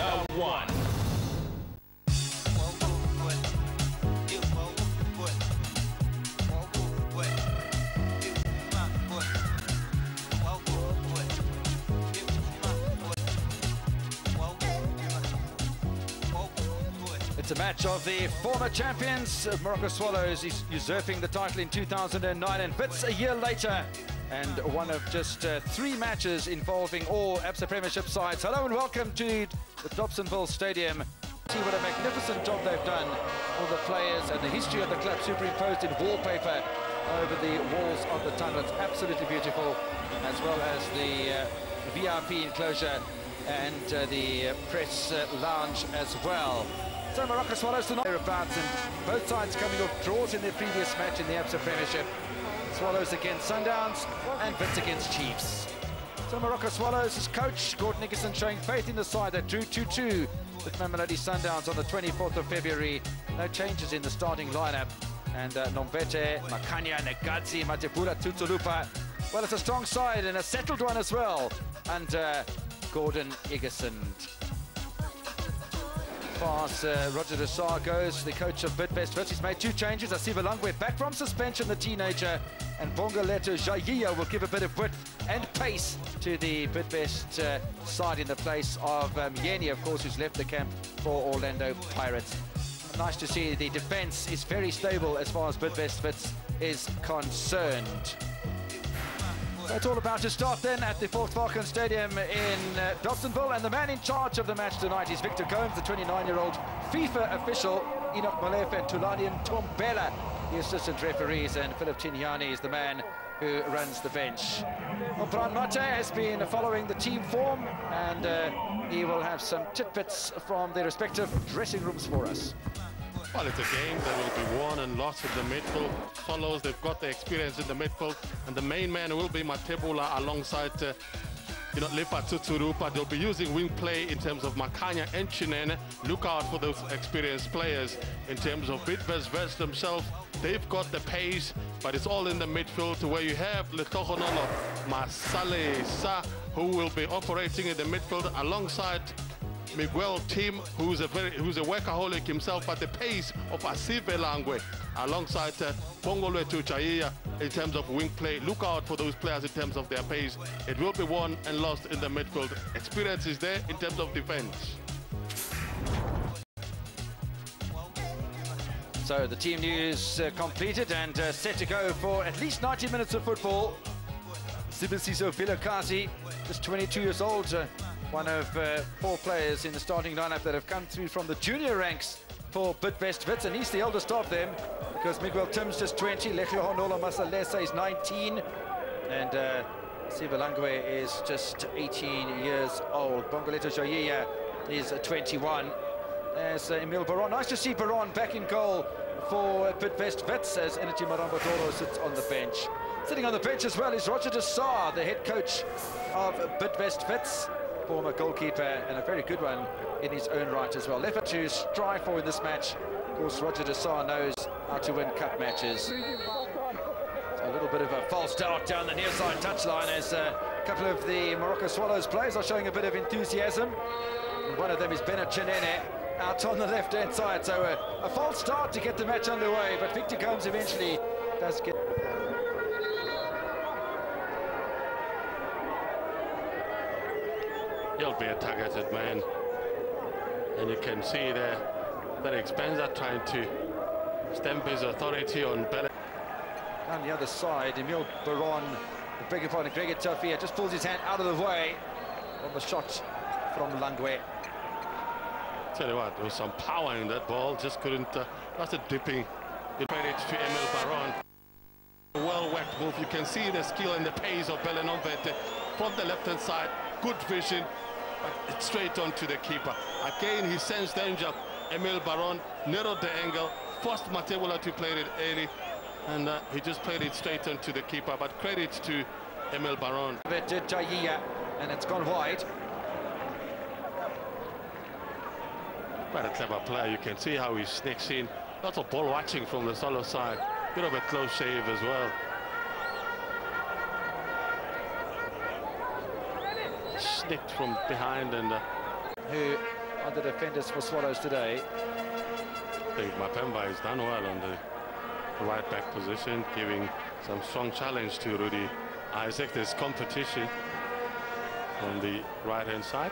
1. It's a match of the former champions. Moroka Swallows is usurping the title in 2009 and Wits a year later, and one of just 3 matches involving all ABSA Premiership sides. Hello and welcome to the Dobsonville Stadium. See what a magnificent job they've done, all the players and the history of the club superimposed in wallpaper over the walls of the tunnel. It's absolutely beautiful, as well as the VIP enclosure and the press lounge as well. So Moroka Swallows tonight thereabouts, and both sides coming off draws in their previous match in the ABSA Premiership. Swallows against Sundowns and Wits against Chiefs. So Moroka Swallows' coach Gordon Nickerson showing faith in the side that drew 2-2 with Mamelodi Sundowns on the 24th of February. No changes in the starting lineup, and Nombete, Makanya, Negazi, Matebula, Tutsulupa. Well, it's a strong side and a settled one as well under Gordon Nickerson. As far as Roger de Saar goes, the coach of Bidvest Wits, he's made 2 changes. Sifiso Vilakazi back from suspension, the teenager, and Bhongo Jayiya will give a bit of width and pace to the Bidvest side in the place of Yeni, of course, who's left the camp for Orlando Pirates. Nice to see the defence is very stable as far as Bidvest Wits is concerned. So it's all about to start then at the Volkswagen Stadium in Dobsonville, and the man in charge of the match tonight is Victor Combs, the 29-year-old FIFA official, Enoch Molefe and Tulani Ntombela, the assistant referees, and Philip Tinyani is the man who runs the bench. Bran Mate has been following the team form, and he will have some tidbits from their respective dressing rooms for us. Well, it's a game that will be won and lost in the midfield. Swallows, they've got the experience in the midfield, and the main man will be Matebula alongside Lipa Tutsurupa. They'll be using wing play in terms of Makanya and Chinene. Look out for those experienced players. In terms of Bidvest Wits themselves, they've got the pace, but it's all in the midfield, where you have Letohonono Masale Sa, who will be operating in the midfield alongside Miguel Tim, who's a workaholic himself, but the pace of Sifiso Vilakazi alongside Bhongo Jayiya in terms of wing play. Look out for those players in terms of their pace. It will be won and lost in the midfield. Experience is there in terms of defense. So the team news completed and set to go for at least 90 minutes of football. Sifiso Vilakazi, just 22 years old, one of 4 players in the starting lineup that have come through from the junior ranks for Bidvest Wits, and he's the eldest of them because Miguel Tim's just 20, Lehlohonola Masalesa is 19, and Sifiso Vilakazi is just 18 years old. Bhongo Jayiya is 21. There's Emil Baron. Nice to see Baron back in goal for Bidvest Wits as Energy Marambadoro sits on the bench. Sitting on the bench as well is Roger de Saar, the head coach of Bidvest Wits, former goalkeeper and a very good one in his own right as well. Left to strive for in this match. Of course, Roger de Saar knows how to win cup matches. So a little bit of a false start down the near side touchline as a couple of the Moroka Swallows players are showing a bit of enthusiasm. And one of them is Bennett Chinene out on the left-hand side. So a false start to get the match underway, but Victor Combs eventually does get... He'll be a targeted man, and you can see there that Expenza trying to stamp his authority on Bella. On the other side, Emil Baron, the bigger part of Greg Etafia, just pulls his hand out of the way on the shot from Langwe. Tell you what, there was some power in that ball, just couldn't, that's a dipping. Credit to Emil Baron. Well-worked move, you can see the skill and the pace of Belenovete from the left-hand side. Good vision, but it's straight on to the keeper. Again, he sensed danger. Emil Baron narrowed the angle, forced Matebula to play it early, and he just played it straight on to the keeper. But credit to Emil Baron. Jayiya, and it's gone wide. Quite a clever player. You can see how he sneaks in. Lots of ball watching from the solo side. Bit of a close shave as well. Snicked from behind and who the defenders for Swallows today. I think Mapemba has done well on the right back position, giving some strong challenge to Rudy Isaac. There's competition on the right-hand side.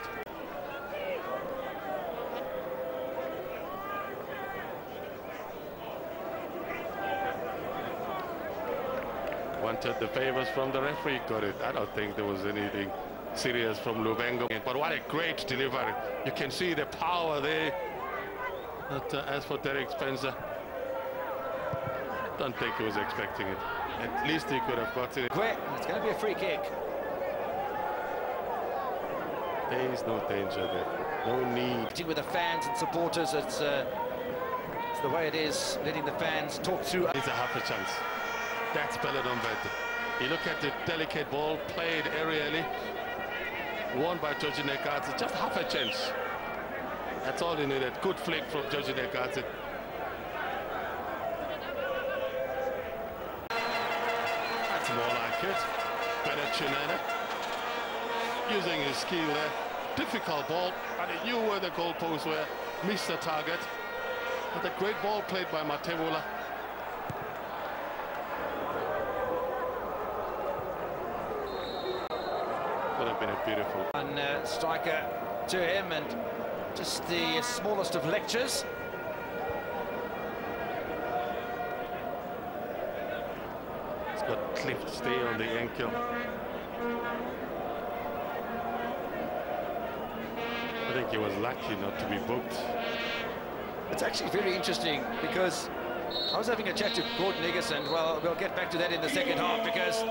Wanted the favors from the referee, got it. I don't think there was anything serious from Luvengo, but what a great delivery. You can see the power there. But as for Derek Spencer, don't think he was expecting it. At least he could have gotten it. It's going to be a free kick. There is no danger there. No need. With the fans and supporters, it's the way it is, letting the fans talk through. It's a half a chance. That's Belladon better. You look at the delicate ball played aerially, won by Georgie Nekadze, just half a chance. That's all he needed. Good flick from Georgie Nekadze. That's more like it. Bennett Chinena using his skill there. Difficult ball, but he knew where the goalposts were. Missed the target. But a great ball played by Matebula. Would have been a beautiful one striker to him, and just the smallest of lectures. He's got clipped there on the ankle. I think he was lucky not to be booked. It's actually very interesting because I was having a chat to Gordon Eggerson. Well, we'll get back to that in the second half because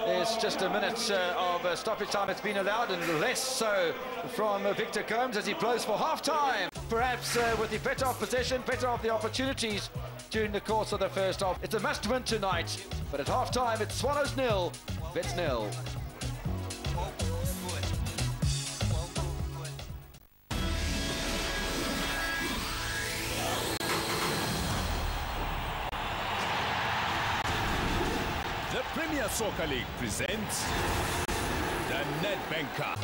there's just a minute of stoppage time that's been allowed, and less so from Victor Combs as he blows for half-time. Perhaps with the better of possession, better of the opportunities during the course of the first half. It's a must-win tonight, but at half-time it's Swallows 0, Vets 0. The Premier Soccer League presents the Nedbank Cup.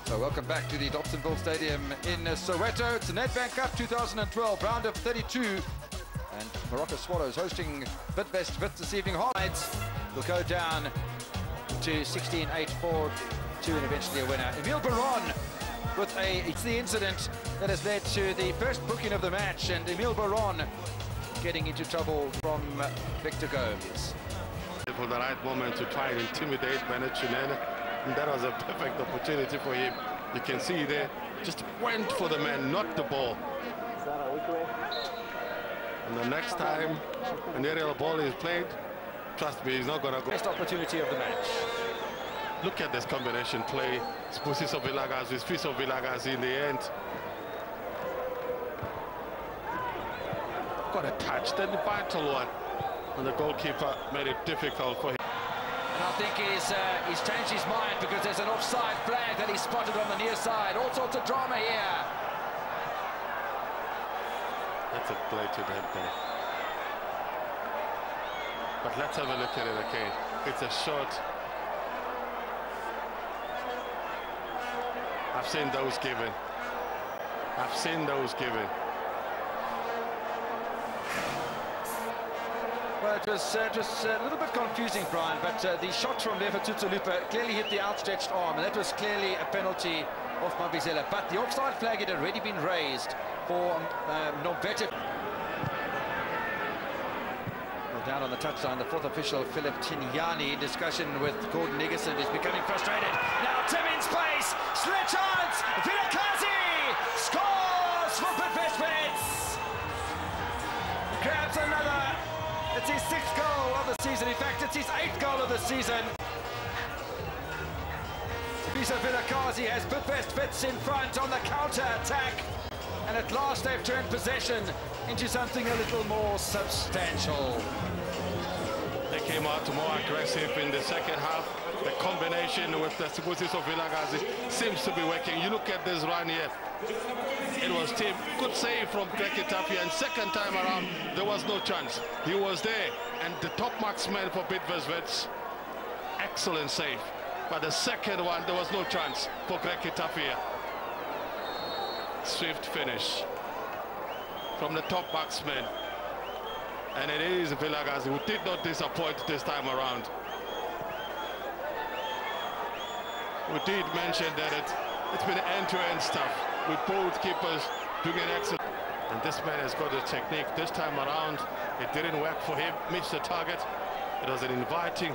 So welcome back to the Dobsonville Stadium in Soweto. It's the Nedbank Cup 2012, round of 32. And Moroka Swallows hosting Bidvest Wits this evening. Highlights will go down to 16-8, 4-2, and eventually a winner. Emile Baron with it's the incident that has led to the first booking of the match, and Emile Baron getting into trouble from Victor Gomes. For the right moment to try and intimidate Bennett Chinena, and that was a perfect opportunity for him. You can see there, just went for the man, not the ball. And the next time an aerial ball is played, trust me, he's not going to go. Best opportunity of the match. Look at this combination play. Sifiso Vilakazi, Sifiso Vilakazi in the end. Got a touch, then the vital one. And the goalkeeper made it difficult for him. And I think he's changed his mind because there's an offside flag that he spotted on the near side. All sorts of drama here. That's a blatant handball. But let's have a look at it again. It's a shot. I've seen those given. I've seen those given. Well, it was just a little bit confusing, Brian, but the shot from Lefa Tutsulupa clearly hit the outstretched arm, and that was clearly a penalty of Mabizela. But the offside flag had already been raised for Nobete. Well, down on the touchline, the fourth official, Philip Tinyani, in discussion with Gordon Eggerson, is becoming frustrated. Now Tim in space, slit chance, Vilakazi scores for Bidvest Wits. Grabs another. It's his 6th goal of the season. In fact, it's his 8th goal of the season. Sifiso Vilakazi has Bidvest Wits in front on the counter-attack. And at last they've turned possession into something a little more substantial. They came out more aggressive in the second half. The combination with the Sifiso Vilakazi seems to be working. You look at this run here. It was Tim. Good save from Greg Etafia, and second time around there was no chance. He was there, and the top marksman for Bidvest Wits. Excellent save. But the second one, there was no chance for Greg Etafia. swift finish from the top batsman. And it is Vilakazi who did not disappoint this time around. We did mention that it's been end-to-end stuff with both keepers doing an excellent. And this man has got a technique this time around. It didn't work for him, missed the target. It was an inviting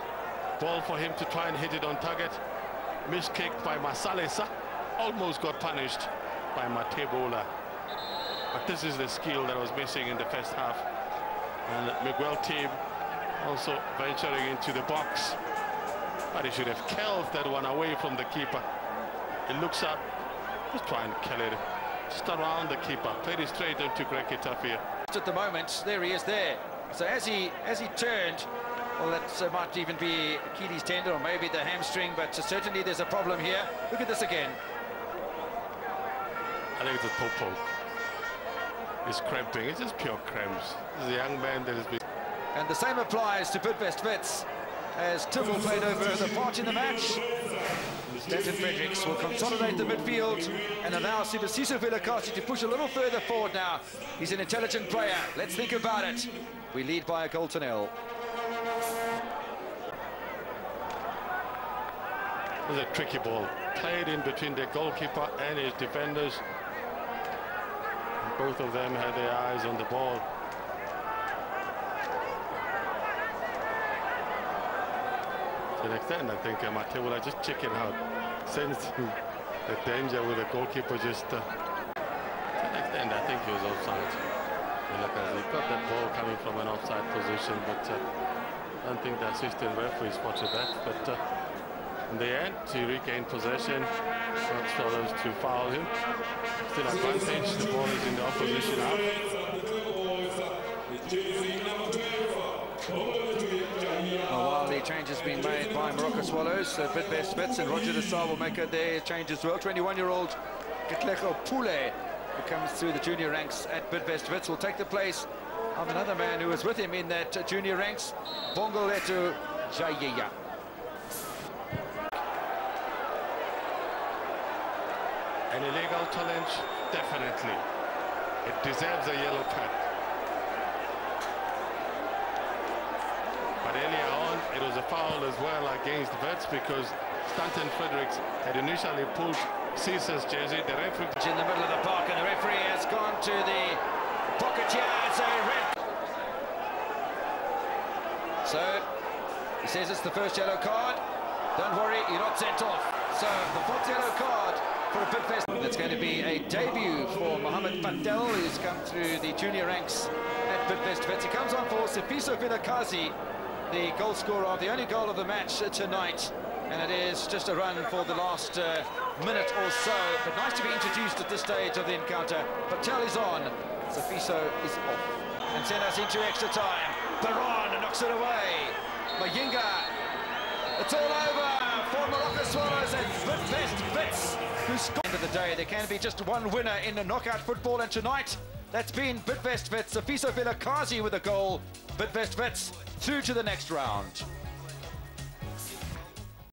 ball for him to try and hit it on target. Miskicked by Masalesa, almost got punished by Matebola. But this is the skill that was missing in the first half. And Miguel team also venturing into the box. But he should have curled that one away from the keeper. He looks up, just trying to kill it. Just around the keeper, played it straight into Greg Etafia. At the moment, there he is there. So as he turned, well, that might even be Achilles tendon or maybe the hamstring, but certainly there's a problem here. Look at this again. I think it's a popo. He's cramping. It's just pure cramps. This is a young man that has been... And the same applies to Bidvest Wits, as Tibble played over the part in the match. Stanton Fredericks will consolidate the midfield and allow Sifiso Vilakazi to push a little further forward now. He's an intelligent player. Let's think about it. We lead by a goal to nil. This is a tricky ball. Played in between the goalkeeper and his defenders. And both of them had their eyes on the ball. To an extent, I think Matebola just chicken out, sensing the danger with the goalkeeper just... to an extent, I think he was offside. He got that ball coming from an offside position, but I don't think the assistant referee spotted that. But in the end, he regained possession. Swallows to foul him. Still advantage. The ball is in the opposition half. While the change has been made by Moroka Swallows, Bidvest Wits and Roger de Saar will make their change as well. 21-year-old Gitlego Pule, who comes through the junior ranks at Bidvest Wits, will take the place of another man who was with him in that junior ranks, Bhongo Jayiya. An illegal challenge, definitely. It deserves a yellow card. But earlier on, it was a foul as well against Wits because Stanton Fredericks had initially pulled Caesar's jersey. The referee in the middle of the park, and the referee has gone to the pocket here. It's a red. So he says it's the first yellow card. Don't worry, you're not sent off. So the fourth yellow card for a Bidvest. It's going to be a debut for Mohammed Patel, who's come through the junior ranks at Bidvest Wits. He comes on for Sifiso Vilakazi, the goal scorer of the only goal of the match tonight. And it is just a run for the last minute or so. But nice to be introduced at this stage of the encounter. Patel is on, Sifiso is off. And send us into extra time. Baron knocks it away. Mayinga. It's all over for Moroka Swallows and Bidvest Wits, who scored. At the end of the day, there can be just one winner in the knockout football, and tonight that's been Bidvest Wits. Sifiso Vilakazi with a goal. Bidvest Wits through to the next round.